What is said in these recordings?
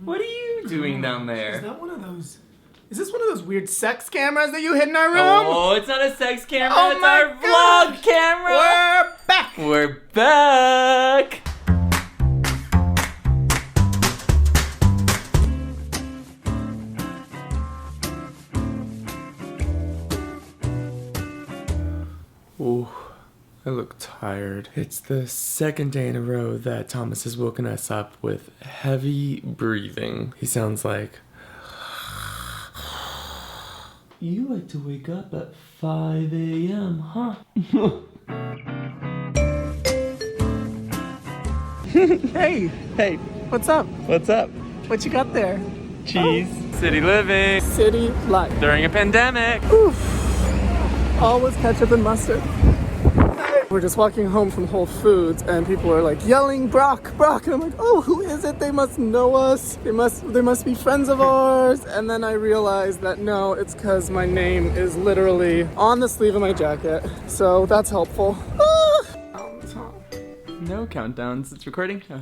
What are you doing down there? Is that one of those? Is this one of those weird sex cameras that you hid in our room? Oh, it's not a sex camera. It's our vlog camera. We're back. We're back. Ooh, I look tired. It's the second day in a row that Thomas has woken us up with heavy breathing. He sounds like... You like to wake up at 5 a.m., huh? Hey, Hey, what's up? what's up? What you got there? Cheese. City living. City life. During a pandemic. Always ketchup and mustard. We're just walking home from Whole Foods and people are like yelling Brock, Brock, and I'm like, oh, who is it? They must know us. They must be friends of ours. And then I realized that no, it's because my name is literally on the sleeve of my jacket. So that's helpful. No countdowns. It's recording. Oh.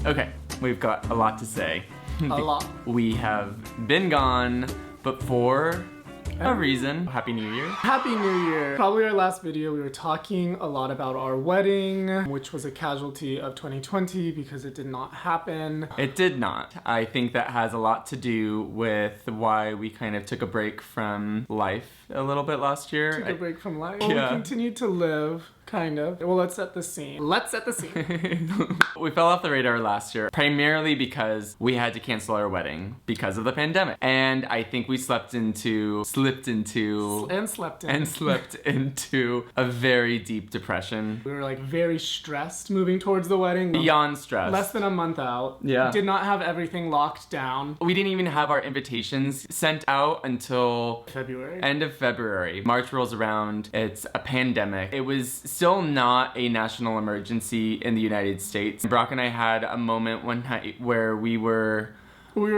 Okay, we've got a lot to say. A lot. We have been gone, but for a reason. Happy New Year. Happy New Year. Probably our last video, we were talking a lot about our wedding, which was a casualty of 2020 because it did not happen. It did not. I think that has a lot to do with why we kind of took a break from life a little bit last year. Took a break from life. Yeah. Well, we continued to live, kind of. Well, let's set the scene. Let's set the scene. We fell off the radar last year, primarily because we had to cancel our wedding because of the pandemic. And I think we slipped into a very deep depression. We were like very stressed moving towards the wedding. Beyond stress. Less than a month out. Yeah. Did not have everything locked down. We didn't even have our invitations sent out until February. end of February. March rolls around, it's a pandemic. It was still not a national emergency in the United States. Brock and I had a moment one night where we were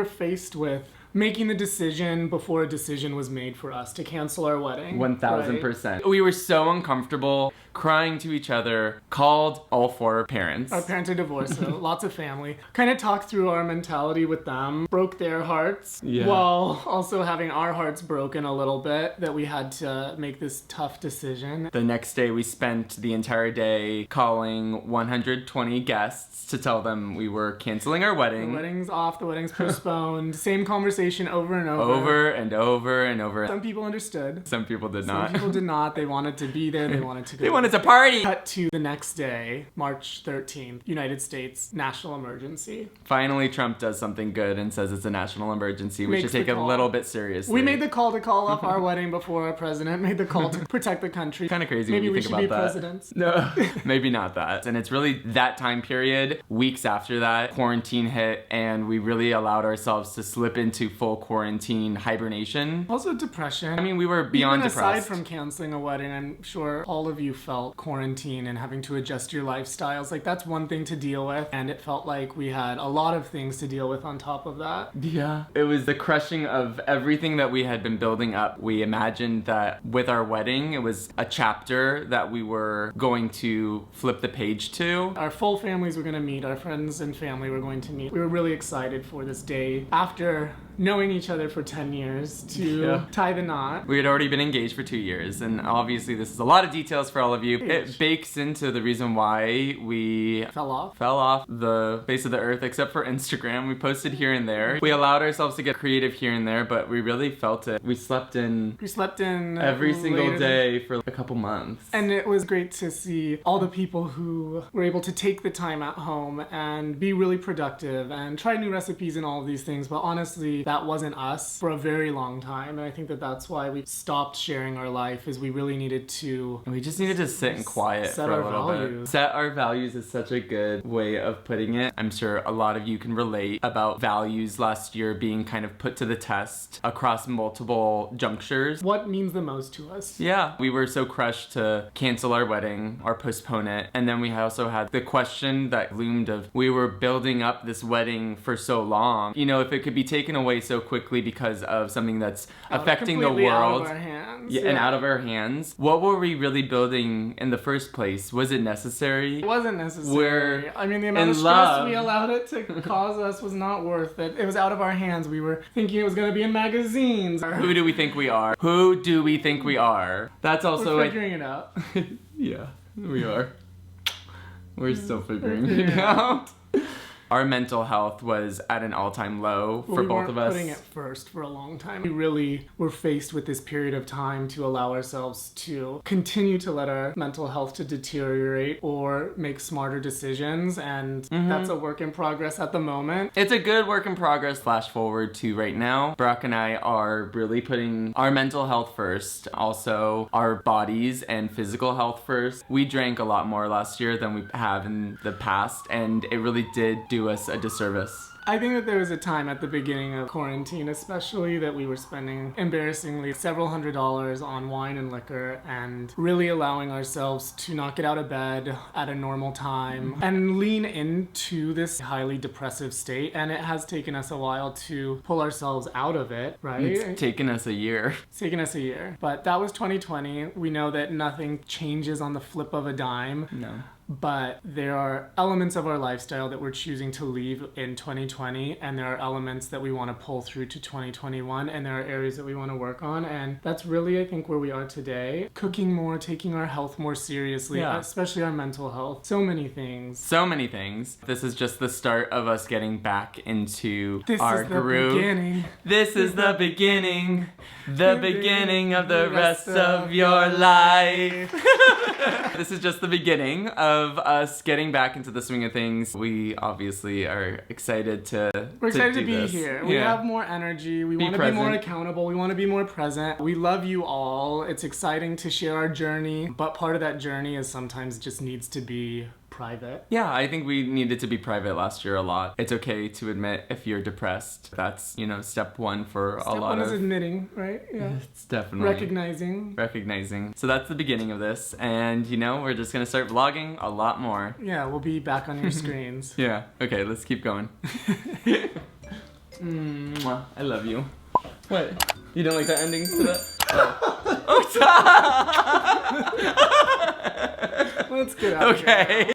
faced with making the decision before a decision was made for us to cancel our wedding. 1000%. Right? We were so uncomfortable, crying to each other, called all four parents. Our parents are divorced, so lots of family. Kind of talked through our mentality with them, broke their hearts, while also having our hearts broken a little bit that we had to make this tough decision. The next day we spent the entire day calling 120 guests to tell them we were canceling our wedding. The wedding's off, the wedding's postponed. Same conversation over and over. Over and over and over. Some people understood. Some people did not. Some people did not. They wanted to be there. They wanted to go. They wanted to party. Cut to the next day, March 13th, United States national emergency. Finally, Trump does something good and says it's a national emergency. We Makes should take the a call. little bit seriously. We made the call to call off our wedding before our president made the call to protect the country. Kind of crazy Maybe when we you should think be about that. presidents. No, maybe not that. And it's really that time period, weeks after that, quarantine hit, and we really allowed ourselves to slip into full quarantine hibernation. Also depression. I mean, we were beyond Even aside depressed. from canceling a wedding, I'm sure all of you felt quarantine and having to adjust your lifestyles. Like, that's one thing to deal with, and it felt like we had a lot of things to deal with on top of that. Yeah. It was the crushing of everything that we had been building up. We imagined that with our wedding, it was a chapter that we were going to flip the page to. Our full families were going to meet, our friends and family were going to meet. We were really excited for this day after knowing each other for 10 years to tie the knot. We had already been engaged for 2 years, and obviously this is a lot of details for all of you. It bakes into the reason why we Fell off. fell off the face of the earth, except for Instagram. We posted here and there. We allowed ourselves to get creative here and there, but we really felt it. We slept in every single later day for a couple months. And it was great to see all the people who were able to take the time at home and be really productive and try new recipes and all of these things. But honestly, that wasn't us for a very long time. And I think that that's why we stopped sharing our life, is we really needed to... We just needed to sit in quiet set for our a little bit. values. Set our values is such a good way of putting it. I'm sure a lot of you can relate about values last year being kind of put to the test across multiple junctures. What means the most to us? Yeah, we were so crushed to cancel our wedding or postpone it. And then we also had the question that loomed of, we were building up this wedding for so long. You know, if it could be taken away away so quickly because of something that's affecting the Completely world. out of our hands. Yeah, and out of our hands. What were we really building in the first place? Was it necessary? It wasn't necessary. We're I mean, the amount of in stress love. we allowed it to cause us was not worth it. It was out of our hands. We were thinking it was going to be in magazines. Who do we think we are? Who do we think we are? That's also We're figuring it out. Yeah, we are. We're still figuring it out. Our mental health was at an all-time low for both of us. We weren't putting it first for a long time. We really were faced with this period of time to allow ourselves to continue to let our mental health to deteriorate or make smarter decisions, and that's a work in progress at the moment. It's a good work in progress. Flash forward to right now. Brock and I are really putting our mental health first, also our bodies and physical health first. We drank a lot more last year than we have in the past, and it really did do us a disservice. I think that there was a time at the beginning of quarantine especially that we were spending embarrassingly several $100s on wine and liquor and really allowing ourselves to not get out of bed at a normal time and lean into this highly depressive state, and it has taken us a while to pull ourselves out of it, right? It's taken us a year. It's taken us a year. But that was 2020. We know that nothing changes on the flip of a dime. No. But there are elements of our lifestyle that we're choosing to leave in 2020, and there are elements that we want to pull through to 2021, and there are areas that we want to work on, and that's really, I think, where we are today. Cooking more, taking our health more seriously, especially our mental health. So many things. So many things. This is just the start of us getting back into This our is the groove. beginning. This is the beginning. The beginning of the rest of your life. This is just the beginning of us getting back into the swing of things. We obviously are excited to We're excited to do be this. here. We have more energy. We want to be more present. accountable. We want to be more present. We love you all. It's exciting to share our journey, but part of that journey is sometimes just needs to be private. Yeah, I think we needed to be private last year a lot. It's okay to admit if you're depressed. That's, step one for a lot Step one of... is admitting, right? Yeah. It's definitely... Recognizing. So that's the beginning of this. And, we're just going to start vlogging a lot more. Yeah, we'll be back on your screens. Yeah. Okay, let's keep going. Mwah. I love you. What? You don't like the endings to that? Oh. Let's get out of here. Okay.